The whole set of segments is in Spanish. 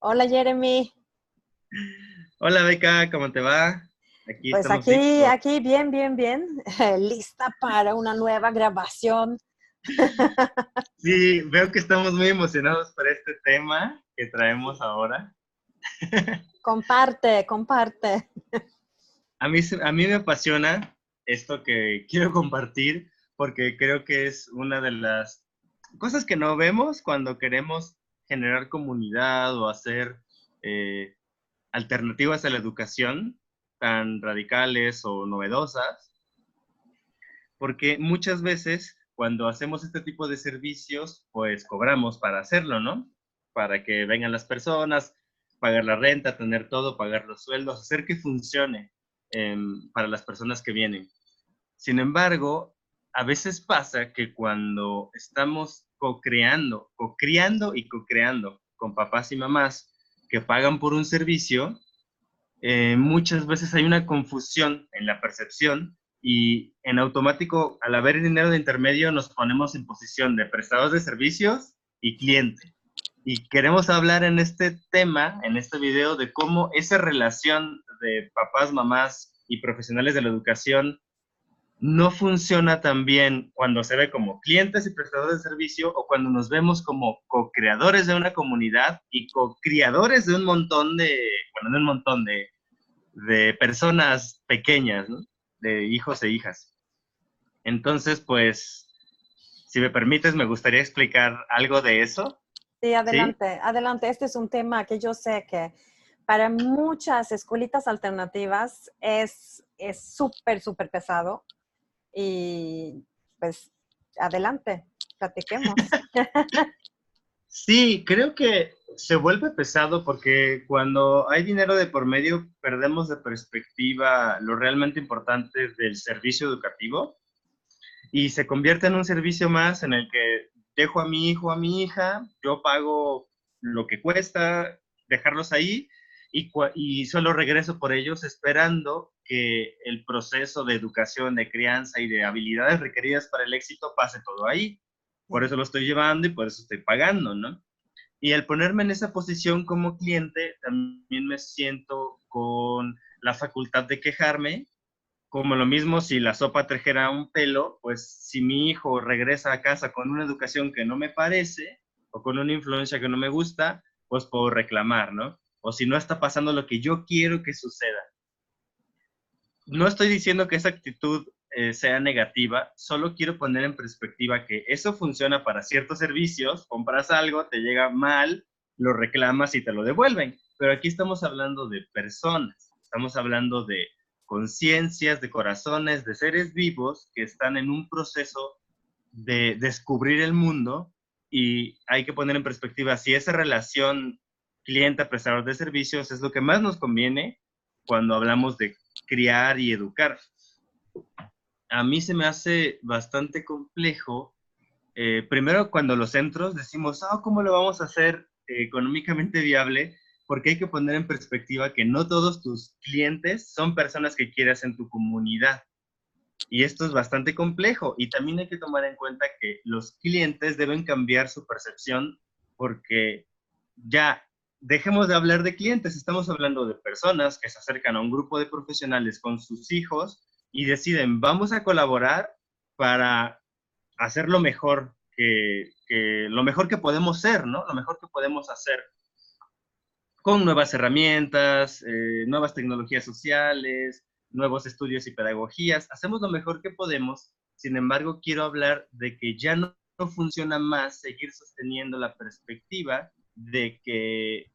Hola Jeremy, Hola Beca, ¿cómo te va? Aquí pues estamos aquí, listos. aquí bien, bien, bien, lista para una nueva grabación. Sí, veo que estamos muy emocionados por este tema que traemos ahora. Comparte, comparte. A mí me apasiona esto que quiero compartir porque creo que es una de las cosas que no vemos cuando queremos generar comunidad o hacer eh, alternativas a la educación tan radicales o novedosas. Porque muchas veces cuando hacemos este tipo de servicios, pues cobramos para hacerlo, ¿no? Para que vengan las personas, pagar la renta, tener todo, pagar los sueldos, hacer que funcione para las personas que vienen. Sin embargo, a veces pasa que cuando estamos co-criando y co-creando con papás y mamás que pagan por un servicio, muchas veces hay una confusión en la percepción y en automático, al haber dinero de intermedio, nos ponemos en posición de prestadores de servicios y cliente. Y queremos hablar en este tema, en este video, de cómo esa relación de papás, mamás y profesionales de la educación no funciona tan bien cuando se ve como clientes y prestadores de servicio o cuando nos vemos como co-creadores de una comunidad y co-criadores de un montón bueno, de un montón de personas pequeñas, ¿no? De hijos e hijas. Entonces, pues, si me permites, me gustaría explicar algo de eso, Sí, ¿sí? adelante, adelante. Este es un tema que yo sé que para muchas escuelitas alternativas es súper, súper pesado y pues adelante, platiquemos. Sí, creo que se vuelve pesado porque cuando hay dinero de por medio perdemos de perspectiva lo realmente importante del servicio educativo y se convierte en un servicio más en el que dejo a mi hijo, a mi hija, yo pago lo que cuesta dejarlos ahí y solo regreso por ellos esperando que el proceso de educación, de crianza y de habilidades requeridas para el éxito pase todo ahí. Por Sí. eso lo estoy llevando y por eso estoy pagando, ¿no? Y al ponerme en esa posición como cliente, también me siento con la facultad de quejarme como lo mismo si la sopa trajera un pelo, pues si mi hijo regresa a casa con una educación que no me parece o con una influencia que no me gusta, pues puedo reclamar, ¿no? O si no está pasando lo que yo quiero que suceda. No estoy diciendo que esa actitud sea negativa, solo quiero poner en perspectiva que eso funciona para ciertos servicios, compras algo, te llega mal, lo reclamas y te lo devuelven. Pero aquí estamos hablando de personas, estamos hablando de conciencias, de corazones, de seres vivos que están en un proceso de descubrir el mundo y hay que poner en perspectiva si esa relación cliente-prestador de servicios es lo que más nos conviene cuando hablamos de criar y educar. A mí se me hace bastante complejo, primero cuando los centros decimos, ¿cómo lo vamos a hacer económicamente viable? Porque hay que poner en perspectiva que no todos tus clientes son personas que quieras en tu comunidad. Y esto es bastante complejo y también hay que tomar en cuenta que los clientes deben cambiar su percepción porque ya dejemos de hablar de clientes, estamos hablando de personas que se acercan a un grupo de profesionales con sus hijos y deciden, vamos a colaborar para hacer lo mejor que podemos ser, ¿no? Lo mejor que podemos hacer con nuevas herramientas, nuevas tecnologías sociales, nuevos estudios y pedagogías. Hacemos lo mejor que podemos. Sin embargo, quiero hablar de que ya no funciona más seguir sosteniendo la perspectiva de que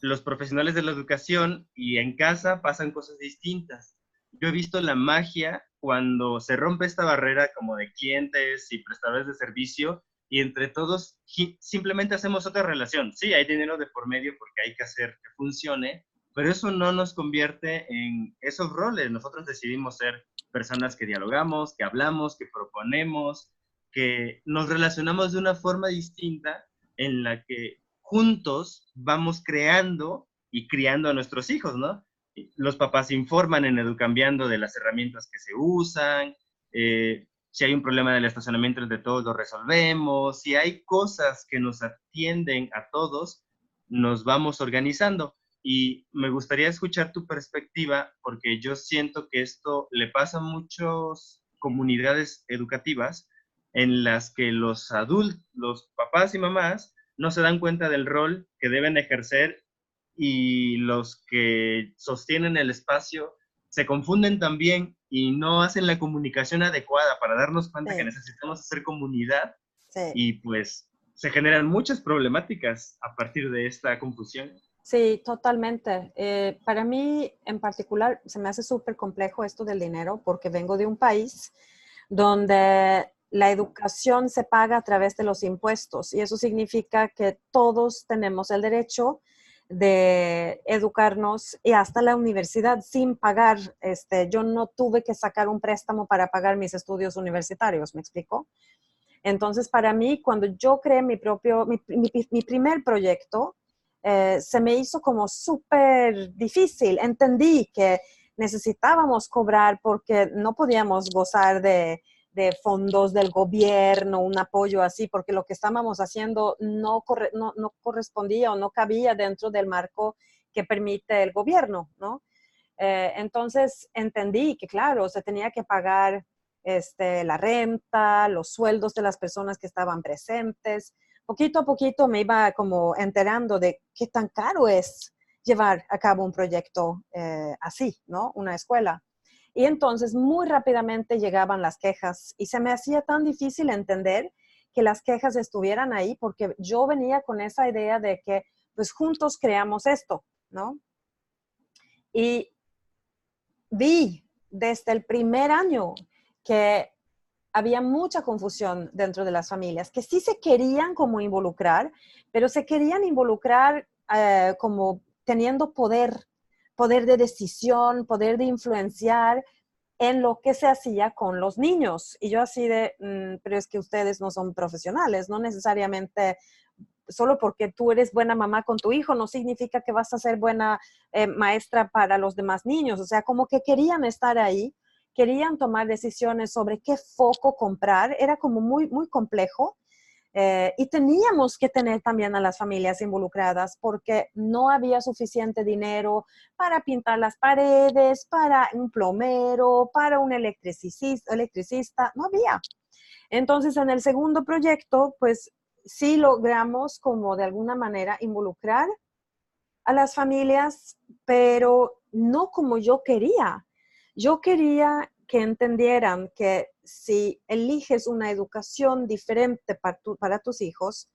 los profesionales de la educación y en casa pasan cosas distintas. Yo he visto la magia cuando se rompe esta barrera como de clientes y prestadores de servicio y entre todos simplemente hacemos otra relación. Sí, hay dinero de por medio porque hay que hacer que funcione, pero eso no nos convierte en esos roles. Nosotros decidimos ser personas que dialogamos, que hablamos, que proponemos, que nos relacionamos de una forma distinta en la que juntos vamos creando y criando a nuestros hijos, ¿no? Los papás informan en Educambiando de las herramientas que se usan, si hay un problema del estacionamiento entre todos lo resolvemos, si hay cosas que nos atienden a todos, nos vamos organizando. Y me gustaría escuchar tu perspectiva, porque yo siento que esto le pasa a muchas comunidades educativas en las que los adultos, los papás y mamás, no se dan cuenta del rol que deben ejercer, y los que sostienen el espacio se confunden también y no hacen la comunicación adecuada para darnos cuenta que Sí, necesitamos hacer comunidad, sí. y pues se generan muchas problemáticas a partir de esta confusión. Sí, totalmente. Para mí en particular se me hace súper complejo esto del dinero porque vengo de un país donde la educación se paga a través de los impuestos y eso significa que todos tenemos el derecho de educarnos y hasta la universidad sin pagar. Yo no tuve que sacar un préstamo para pagar mis estudios universitarios, ¿me explico? Entonces, para mí, cuando yo creé mi primer proyecto, se me hizo como súper difícil. Entendí que necesitábamos cobrar porque no podíamos gozar de fondos del gobierno, un apoyo así, porque lo que estábamos haciendo no correspondía o no cabía dentro del marco que permite el gobierno, ¿no? Entonces entendí que, claro, se tenía que pagar la renta, los sueldos de las personas que estaban presentes. Poquito a poquito me iba como enterando de qué tan caro es llevar a cabo un proyecto así, ¿no? Una escuela. Y entonces muy rápidamente llegaban las quejas y se me hacía tan difícil entender que las quejas estuvieran ahí porque yo venía con esa idea de que pues juntos creamos esto, ¿no? Y vi desde el primer año que había mucha confusión dentro de las familias, que sí se querían como involucrar, pero se querían involucrar como teniendo poder, poder de decisión, poder de influenciar en lo que se hacía con los niños. Y yo así de, pero es que ustedes no son profesionales, no necesariamente solo porque tú eres buena mamá con tu hijo, no significa que vas a ser buena maestra para los demás niños. O sea, como que querían estar ahí, querían tomar decisiones sobre qué foco comprar. Era como muy, muy complejo. Y teníamos que tener también a las familias involucradas porque no había suficiente dinero para pintar las paredes, para un plomero, para un electricista, no había. Entonces, en el segundo proyecto, pues sí logramos como de alguna manera involucrar a las familias, pero no como yo quería. Yo quería que entendieran que si eliges una educación diferente para tus hijos,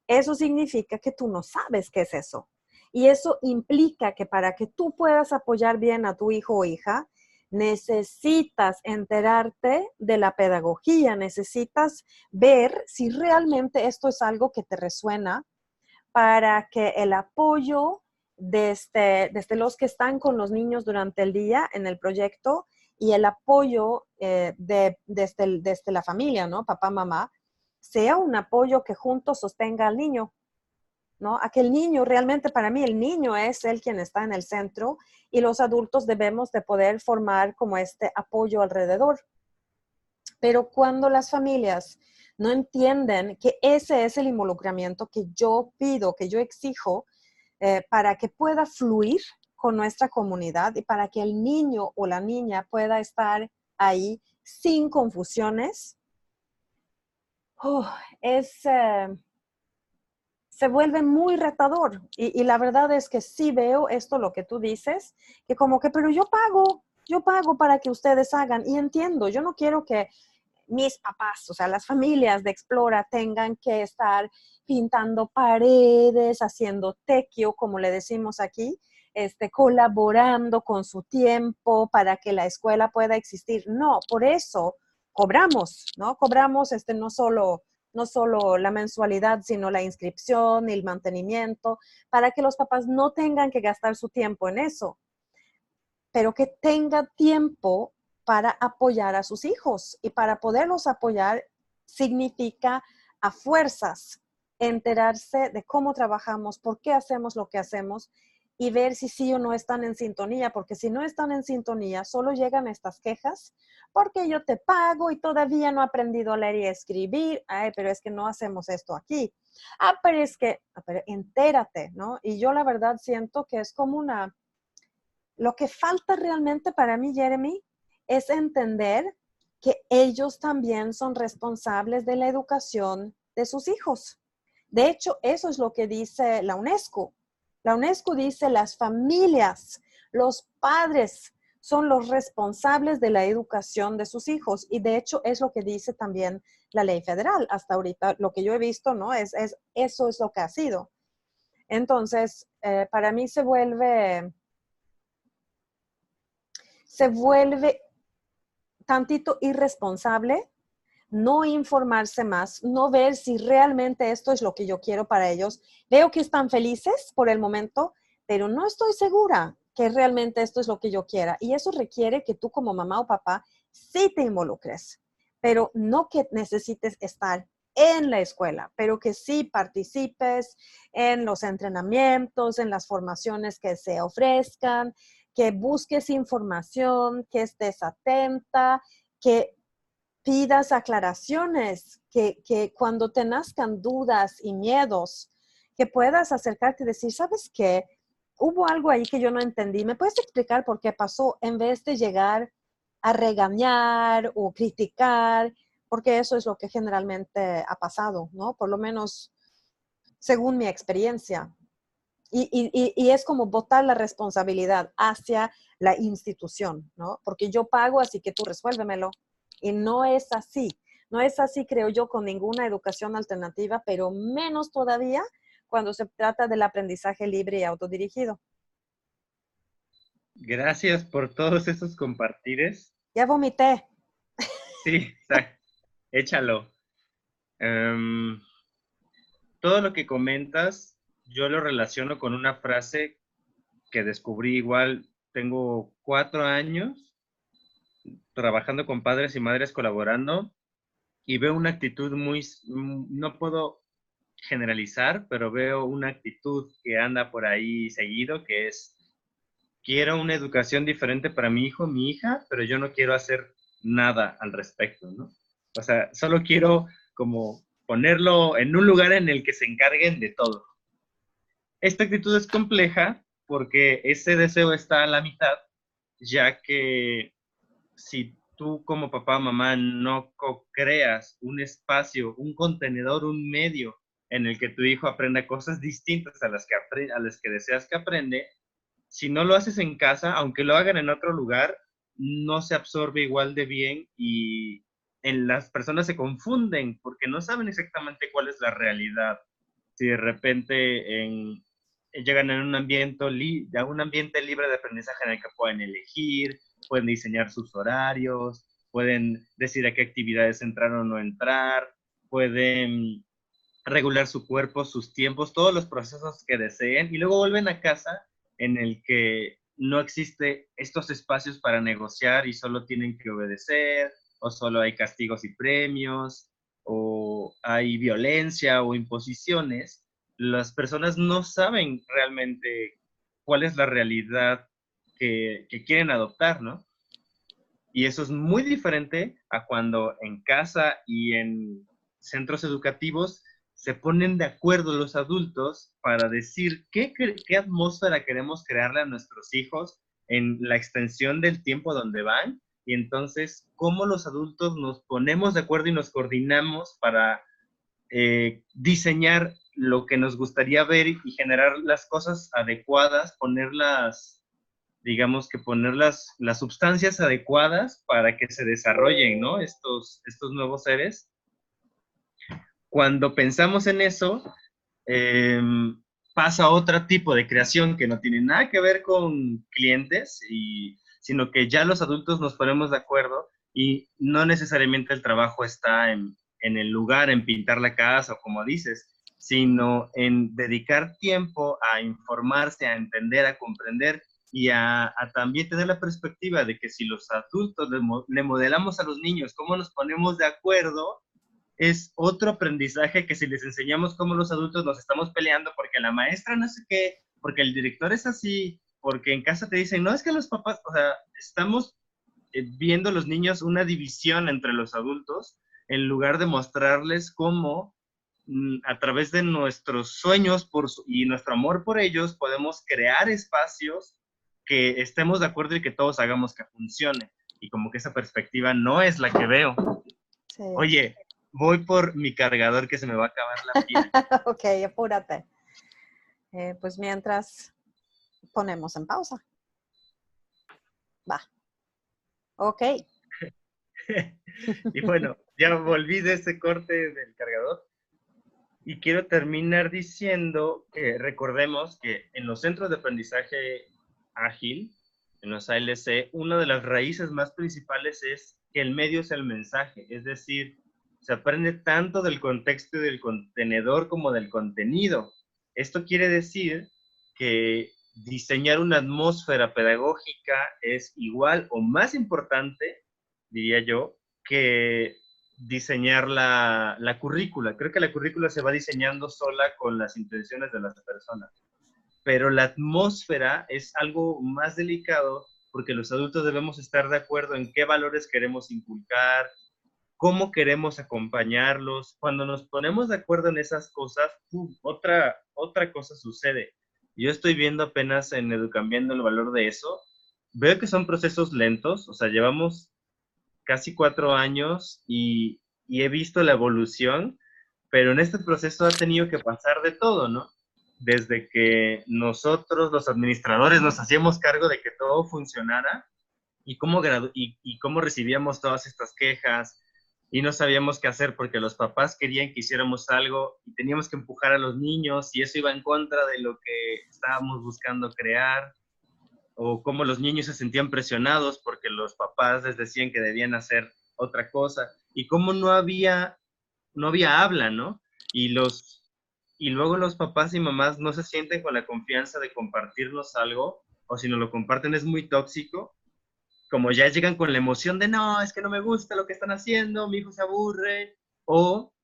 eso significa que tú no sabes qué es eso. Y eso implica que para que tú puedas apoyar bien a tu hijo o hija, necesitas enterarte de la pedagogía, necesitas ver si realmente esto es algo que te resuena para que el apoyo desde los que están con los niños durante el día en el proyecto y el apoyo desde la familia, ¿no? Papá, mamá, sea un apoyo que juntos sostenga al niño, ¿no? Aquel niño, realmente para mí el niño es el quien está en el centro y los adultos debemos de poder formar como este apoyo alrededor. Pero cuando las familias no entienden que ese es el involucramiento que yo pido, que yo exijo, para que pueda fluir con nuestra comunidad y para que el niño o la niña pueda estar ahí sin confusiones, oh, es, se vuelve muy retador. Y la verdad es que sí veo esto, lo que tú dices, que como que, pero yo pago para que ustedes hagan. Y entiendo, yo no quiero que mis papás, o sea, las familias de Explora tengan que estar pintando paredes, haciendo tequio, como le decimos aquí, colaborando con su tiempo para que la escuela pueda existir. No, por eso cobramos, ¿no? Cobramos no solo la mensualidad, sino la inscripción y el mantenimiento, para que los papás no tengan que gastar su tiempo en eso, pero que tenga tiempo para apoyar a sus hijos. Y para poderlos apoyar significa a fuerzas enterarse de cómo trabajamos, por qué hacemos lo que hacemos y ver si sí o no están en sintonía, porque si no están en sintonía, solo llegan estas quejas, porque yo te pago y todavía no he aprendido a leer y a escribir. Ay, pero es que no hacemos esto aquí. Pero es que, pero entérate, ¿no? Y yo la verdad siento que es como lo que falta realmente para mí, Jeremy, es entender que ellos también son responsables de la educación de sus hijos. De hecho, eso es lo que dice la UNESCO. La UNESCO dice las familias, los padres son los responsables de la educación de sus hijos. Y de hecho es lo que dice también la ley federal. Hasta ahorita lo que yo he visto, ¿no? Eso es lo que ha sido. Entonces, para mí se vuelve tantito irresponsable no informarse más, no ver si realmente esto es lo que yo quiero para ellos. Veo que están felices por el momento, pero no estoy segura que realmente esto es lo que yo quiera. Y eso requiere que tú como mamá o papá sí te involucres, pero no que necesites estar en la escuela, pero que sí participes en los entrenamientos, en las formaciones que se ofrezcan, que busques información, que estés atenta, que pidas aclaraciones, que cuando te nazcan dudas y miedos, que puedas acercarte y decir, ¿sabes qué? Hubo algo ahí que yo no entendí. ¿Me puedes explicar por qué pasó? En vez de llegar a regañar o criticar, porque eso es lo que generalmente ha pasado, ¿no? Por lo menos según mi experiencia. Y es como botar la responsabilidad hacia la institución, ¿no? Porque yo pago, así que tú resuélvemelo. Y no es así. No es así, creo yo, con ninguna educación alternativa, pero menos todavía cuando se trata del aprendizaje libre y autodirigido. Gracias por todos esos compartires. Ya vomité. Sí, échalo. Em, todo lo que comentas, yo lo relaciono con una frase que descubrí igual, tengo 4 años trabajando con padres y madres colaborando y veo una actitud no puedo generalizar, pero veo una actitud que anda por ahí seguido, que es, quiero una educación diferente para mi hijo, mi hija, pero yo no quiero hacer nada al respecto, ¿no? O sea, solo quiero como ponerlo en un lugar en el que se encarguen de todo. Esta actitud es compleja porque ese deseo está a la mitad, ya que si tú como papá, mamá, no creas un espacio, un contenedor, un medio en el que tu hijo aprenda cosas distintas a las que deseas que aprende, si no lo haces en casa, aunque lo hagan en otro lugar, no se absorbe igual de bien y las personas se confunden porque no saben exactamente cuál es la realidad. Si de repente llegan a un ambiente libre de aprendizaje en el que pueden elegir, pueden diseñar sus horarios, pueden decir a qué actividades entrar o no entrar, pueden regular su cuerpo, sus tiempos, todos los procesos que deseen y luego vuelven a casa en el que no existe estos espacios para negociar y solo tienen que obedecer o solo hay castigos y premios o hay violencia o imposiciones. Las personas no saben realmente cuál es la realidad que quieren adoptar, ¿no? Y eso es muy diferente a cuando en casa y en centros educativos se ponen de acuerdo los adultos para decir qué atmósfera queremos crearle a nuestros hijos en la extensión del tiempo donde van y entonces cómo los adultos nos ponemos de acuerdo y nos coordinamos para diseñar lo que nos gustaría ver y generar las cosas adecuadas, digamos que poner las sustancias adecuadas para que se desarrollen, ¿no? Estos nuevos seres. Cuando pensamos en eso, eh, pasa otro tipo de creación que no tiene nada que ver con clientes, sino que ya los adultos nos ponemos de acuerdo y no necesariamente el trabajo está en el lugar, en pintar la casa o como dices, sino en dedicar tiempo a informarse, a entender, a comprender y a también tener la perspectiva de que si los adultos le modelamos a los niños cómo nos ponemos de acuerdo, es otro aprendizaje que si les enseñamos cómo los adultos nos estamos peleando porque la maestra no sé qué, porque el director es así, porque en casa te dicen, no, es que los papás, o sea, estamos viendo a los niños una división entre los adultos, en lugar de mostrarles cómo a través de nuestros sueños y nuestro amor por ellos podemos crear espacios que estemos de acuerdo y que todos hagamos que funcione. Y como que esa perspectiva no es la que veo. Sí. Oye, voy por mi cargador que se me va a acabar la pila. Ok, apúrate. Pues mientras ponemos en pausa. Va. Ok. Y bueno, ya volví de ese corte del cargador. Y quiero terminar diciendo que recordemos que en los centros de aprendizaje ágil, en los ALC, una de las raíces más principales es que el medio es el mensaje, es decir, se aprende tanto del contexto y del contenedor como del contenido. Esto quiere decir que diseñar una atmósfera pedagógica es igual o más importante, diría yo, que diseñar la currícula. Creo que la currícula se va diseñando sola con las intenciones de las personas, pero la atmósfera es algo más delicado porque los adultos debemos estar de acuerdo en qué valores queremos inculcar, cómo queremos acompañarlos. Cuando nos ponemos de acuerdo en esas cosas, otra cosa sucede. Yo estoy viendo apenas en Educambiendo el valor de eso. Veo que son procesos lentos, o sea, llevamos casi 4 años y he visto la evolución, pero en este proceso ha tenido que pasar de todo, ¿no? Desde que nosotros, los administradores, nos hacíamos cargo de que todo funcionara y cómo recibíamos todas estas quejas y no sabíamos qué hacer porque los papás querían que hiciéramos algo y teníamos que empujar a los niños y eso iba en contra de lo que estábamos buscando crear, o cómo los niños se sentían presionados porque los papás les decían que debían hacer otra cosa, y cómo no había habla, ¿no? Y luego los papás y mamás no se sienten con la confianza de compartirnos algo, o si no lo comparten es muy tóxico, como ya llegan con la emoción de, no, es que no me gusta lo que están haciendo, mi hijo se aburre, o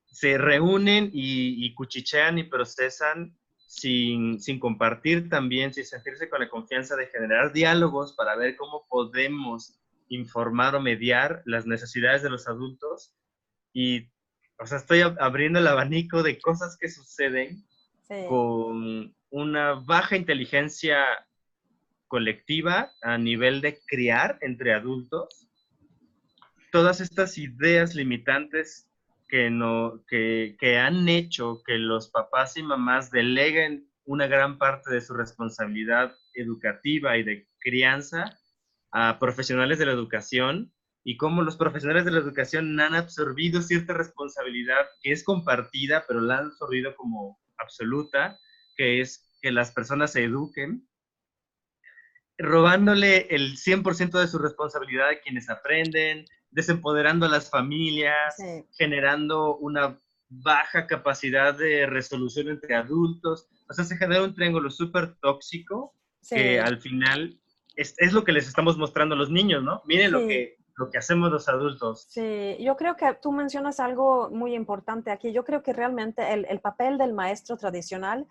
se reúnen y cuchichean y procesan sin compartir también, sin sentirse con la confianza de generar diálogos para ver cómo podemos informar o mediar las necesidades de los adultos. Y, o sea, estoy abriendo el abanico de cosas que suceden Sí. con una baja inteligencia colectiva a nivel de criar entre adultos, todas estas ideas limitantes que han hecho que los papás y mamás deleguen una gran parte de su responsabilidad educativa y de crianza a profesionales de la educación, y cómo los profesionales de la educación han absorbido cierta responsabilidad que es compartida, pero la han absorbido como absoluta, que es que las personas se eduquen, robándole el 100% de su responsabilidad a quienes aprenden, desempoderando a las familias, Sí. generando una baja capacidad de resolución entre adultos. O sea, se genera un triángulo súper tóxico que Sí. al final es lo que les estamos mostrando a los niños, ¿no? Miren Sí. lo que hacemos los adultos. Sí, yo creo que tú mencionas algo muy importante aquí. Yo creo que realmente el papel del maestro tradicional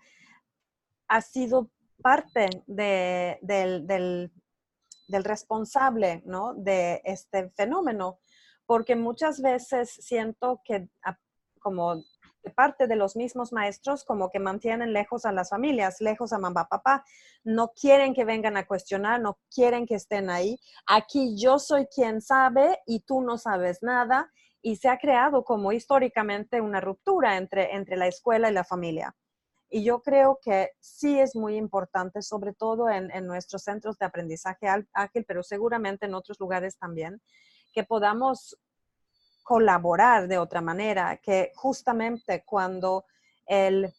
ha sido parte del responsable, ¿no? De este fenómeno, porque muchas veces siento que como de parte de los mismos maestros, como que mantienen lejos a las familias, lejos a mamá, papá, no quieren que vengan a cuestionar, no quieren que estén ahí. Aquí yo soy quien sabe y tú no sabes nada, y se ha creado como históricamente una ruptura entre la escuela y la familia. Y yo creo que sí es muy importante, sobre todo en nuestros centros de aprendizaje ágil, pero seguramente en otros lugares también, que podamos colaborar de otra manera, que justamente cuando el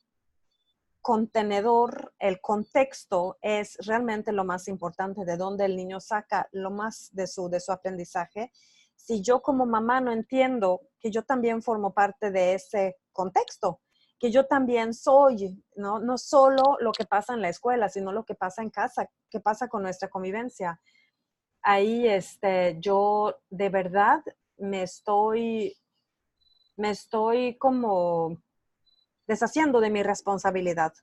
contenedor, el contexto es realmente lo más importante, de donde el niño saca lo más de su aprendizaje. Si yo como mamá no entiendo que yo también formo parte de ese contexto, que yo también soy, ¿no? No solo lo que pasa en la escuela, sino lo que pasa en casa, qué pasa con nuestra convivencia. Ahí yo de verdad me estoy como deshaciendo de mi responsabilidad.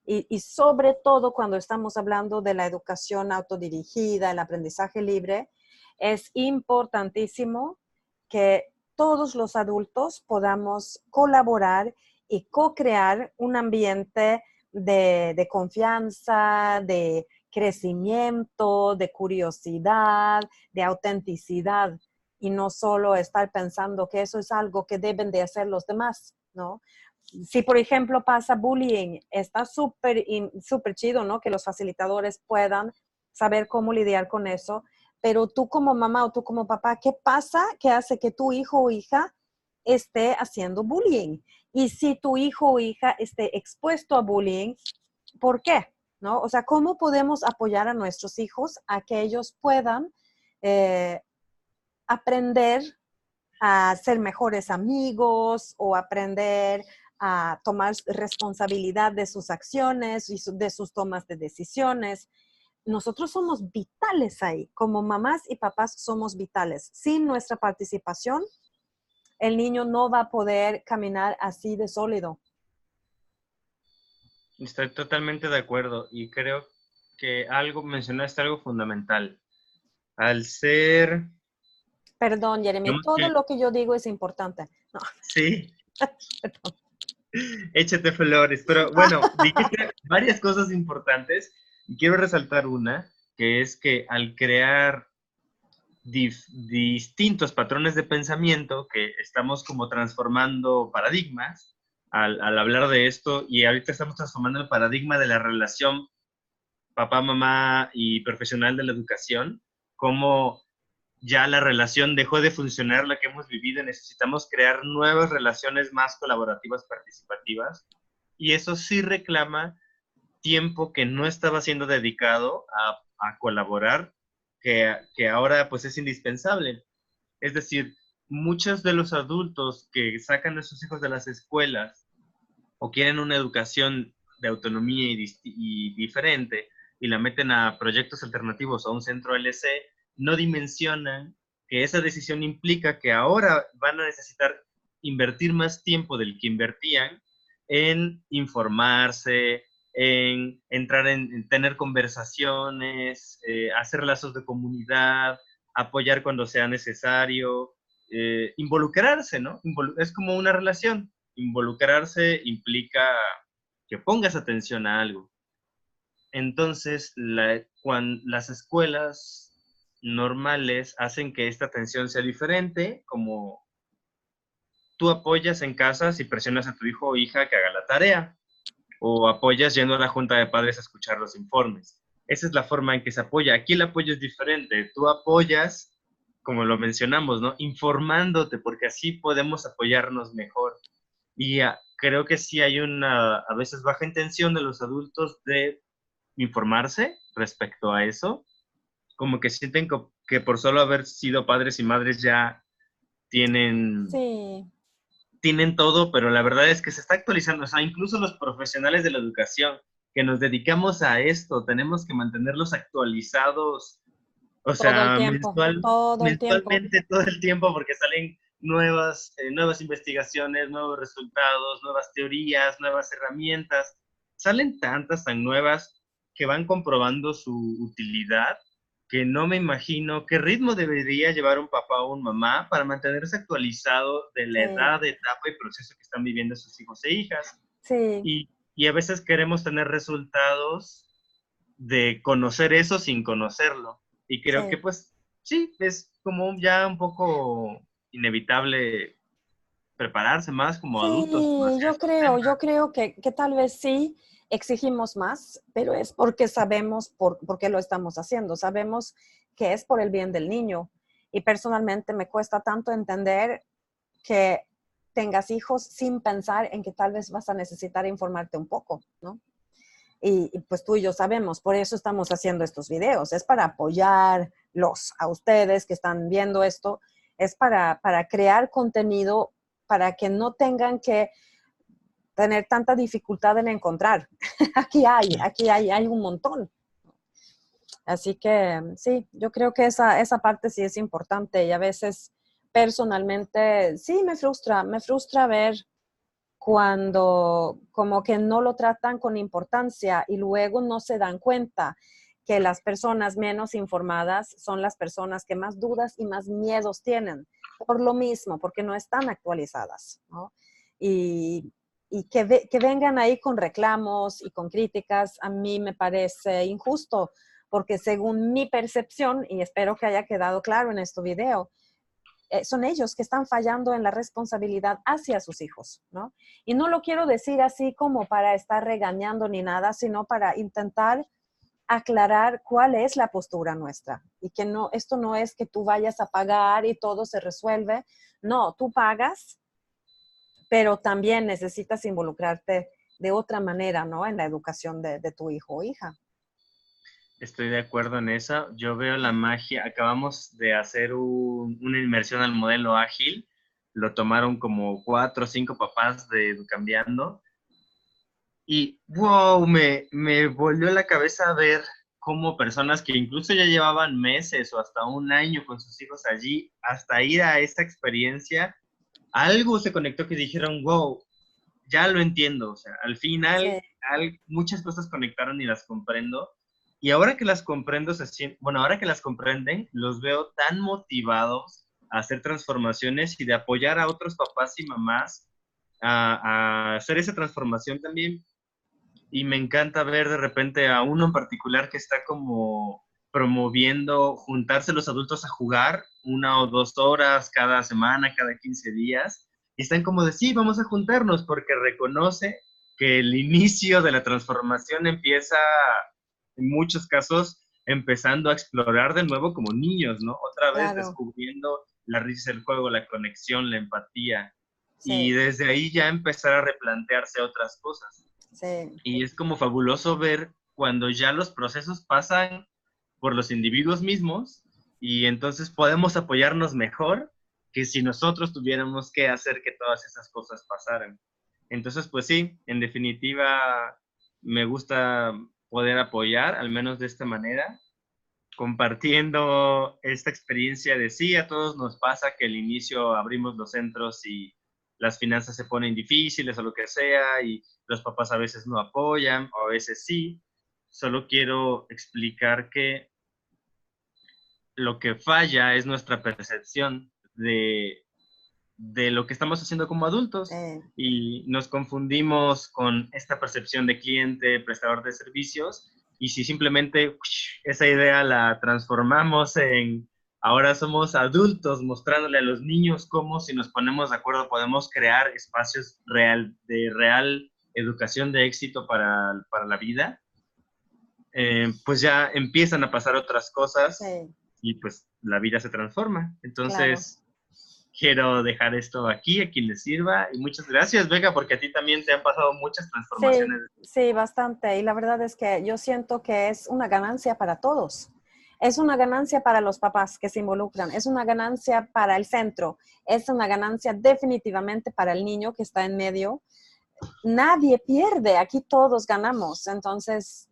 Y sobre todo cuando estamos hablando de la educación autodirigida, el aprendizaje libre, es importantísimo que todos los adultos podamos colaborar y co-crear un ambiente de confianza, de crecimiento, de curiosidad, de autenticidad, y no solo estar pensando que eso es algo que deben de hacer los demás, ¿no? Si, por ejemplo, pasa bullying, está súper chido, ¿no? Que los facilitadores puedan saber cómo lidiar con eso, pero tú como mamá o tú como papá, ¿qué pasa que hace que tu hijo o hija esté haciendo bullying? Y si tu hijo o hija esté expuesto a bullying, ¿por qué? ¿No? O sea, ¿cómo podemos apoyar a nuestros hijos a que ellos puedan aprender a ser mejores amigos o aprender a tomar responsabilidad de sus acciones y de sus tomas de decisiones? Nosotros somos vitales ahí, como mamás y papás somos vitales. Sin nuestra participación, el niño no va a poder caminar así de sólido. Estoy totalmente de acuerdo y creo que mencionaste algo fundamental. Al ser, Perdón, Jeremy, digamos todo que, lo que yo digo es importante. No, sí, perdón. échate flores, pero bueno, dijiste varias cosas importantes y quiero resaltar una, que es que al crear distintos patrones de pensamiento que estamos como transformando paradigmas al hablar de esto y ahorita estamos transformando el paradigma de la relación papá, mamá y profesional de la educación, como ya la relación dejó de funcionar la que hemos vivido, necesitamos crear nuevas relaciones más colaborativas, participativas, y eso sí reclama tiempo que no estaba siendo dedicado a colaborar, que ahora pues es indispensable. Es decir, muchos de los adultos que sacan a sus hijos de las escuelas o quieren una educación de autonomía y diferente y la meten a proyectos alternativos o a un centro LC, no dimensionan que esa decisión implica que ahora van a necesitar invertir más tiempo del que invertían en informarse, en entrar en tener conversaciones, hacer lazos de comunidad, apoyar cuando sea necesario, involucrarse, ¿no? Es como una relación. Involucrarse implica que pongas atención a algo. Entonces, cuando las escuelas normales hacen que esta atención sea diferente, como tú apoyas en casa si presionas a tu hijo o hija que haga la tarea, o apoyas yendo a la junta de padres a escuchar los informes. Esa es la forma en que se apoya. Aquí el apoyo es diferente. Tú apoyas, como lo mencionamos, ¿no? Informándote, porque así podemos apoyarnos mejor. Y creo que sí hay una, a veces, baja intención de los adultos de informarse respecto a eso, como que sienten que por solo haber sido padres y madres ya tienen, Sí, tienen todo, pero la verdad es que se está actualizando, o sea, incluso los profesionales de la educación que nos dedicamos a esto, tenemos que mantenerlos actualizados, o sea, todo el tiempo. mensualmente, todo el tiempo, porque salen nuevas investigaciones, nuevos resultados, nuevas teorías, nuevas herramientas. Salen tantas, tan nuevas, que van comprobando su utilidad, que no me imagino qué ritmo debería llevar un papá o un mamá para mantenerse actualizado de la Sí, edad, etapa y proceso que están viviendo sus hijos e hijas. sí, Y a veces queremos tener resultados de conocer eso sin conocerlo. Y creo que sí. pues sí, es como ya un poco inevitable prepararse más como adultos Sí, hacia estos yo temas. creo que tal vez sí exigimos más, pero es porque sabemos por qué lo estamos haciendo. Sabemos que es por el bien del niño. Y personalmente me cuesta tanto entender que tengas hijos sin pensar en que tal vez vas a necesitar informarte un poco, ¿no? Y pues tú y yo sabemos, por eso estamos haciendo estos videos, es para apoyarlos a ustedes que están viendo esto, es para crear contenido para que no tengan que tener tanta dificultad en encontrar. Hay un montón. Así que sí, yo creo que esa parte sí es importante y a veces personalmente sí me frustra ver cuando como que no lo tratan con importancia y luego no se dan cuenta que las personas menos informadas son las personas que más dudas y más miedos tienen por lo mismo, porque no están actualizadas, ¿no? Y, que vengan ahí con reclamos y con críticas, a mí me parece injusto, porque según mi percepción, y espero que haya quedado claro en este video, son ellos que están fallando en la responsabilidad hacia sus hijos, ¿no? Y no lo quiero decir así como para estar regañando ni nada, sino para intentar aclarar cuál es la postura nuestra y que no, esto no es que tú vayas a pagar y todo se resuelve. No, tú pagas, pero también necesitas involucrarte de otra manera, ¿no? En la educación de tu hijo o hija. Estoy de acuerdo en eso. Yo veo la magia. Acabamos de hacer una inmersión al modelo ágil. Lo tomaron como 4 o 5 papás de Educambiando. Y wow, me volvió la cabeza ver cómo personas que incluso ya llevaban meses o hasta un año con sus hijos allí, hasta ir a esta experiencia, algo se conectó que dijeron, wow, ya lo entiendo. O sea, al final Sí, muchas cosas conectaron y las comprendo. Y ahora que las comprendo, bueno, ahora que las comprenden, los veo tan motivados a hacer transformaciones y de apoyar a otros papás y mamás a hacer esa transformación también. Y me encanta ver de repente a uno en particular que está como promoviendo juntarse los adultos a jugar 1 o 2 horas cada semana, cada 15 días. Y están como de, sí, vamos a juntarnos porque reconoce que el inicio de la transformación empieza, en muchos casos, empezando a explorar de nuevo como niños, ¿no? Otra vez claro, descubriendo la risa del juego, la conexión, la empatía. Y sí, desde ahí ya empezar a replantearse otras cosas. sí, Y es como fabuloso ver cuando ya los procesos pasan por los individuos mismos y entonces podemos apoyarnos mejor que si nosotros tuviéramos que hacer que todas esas cosas pasaran. Entonces, pues sí, en definitiva, me gusta poder apoyar, al menos de esta manera, compartiendo esta experiencia de sí, a todos nos pasa que al inicio abrimos los centros y las finanzas se ponen difíciles o lo que sea y los papás a veces no apoyan o a veces sí. Solo quiero explicar que lo que falla es nuestra percepción de lo que estamos haciendo como adultos sí, y nos confundimos con esta percepción de cliente, prestador de servicios, y si simplemente esa idea la transformamos en ahora somos adultos mostrándole a los niños cómo si nos ponemos de acuerdo podemos crear espacios de real educación de éxito para la vida, pues ya empiezan a pasar otras cosas sí, y pues la vida se transforma. claro. Entonces, quiero dejar esto aquí, a quien les sirva. Y muchas gracias, Vega, porque a ti también te han pasado muchas Sí, transformaciones. sí, bastante. Y la verdad es que yo siento que es una ganancia para todos. Es una ganancia para los papás que se involucran, es una ganancia para el centro, es una ganancia definitivamente para el niño que está en medio. Nadie pierde, aquí todos ganamos. Entonces,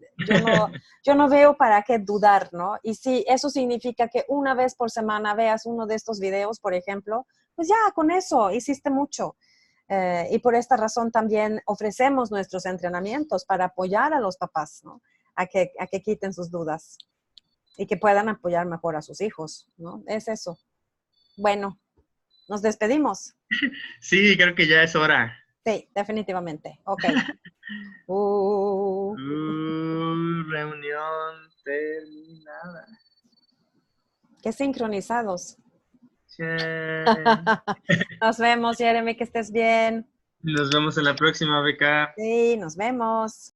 yo no veo para qué dudar, ¿no? Y si eso significa que una vez por semana veas uno de estos videos, por ejemplo, pues ya con eso hiciste mucho. Y por esta razón también ofrecemos nuestros entrenamientos para apoyar a los papás, ¿no? A que quiten sus dudas y que puedan apoyar mejor a sus hijos, ¿no? Es eso. Bueno, nos despedimos. Sí, creo que ya es hora. Sí, definitivamente. Ok. Reunión terminada. Qué sincronizados. Chan. Nos vemos, Jeremy, que estés bien. Nos vemos en la próxima, Beca. Sí, nos vemos.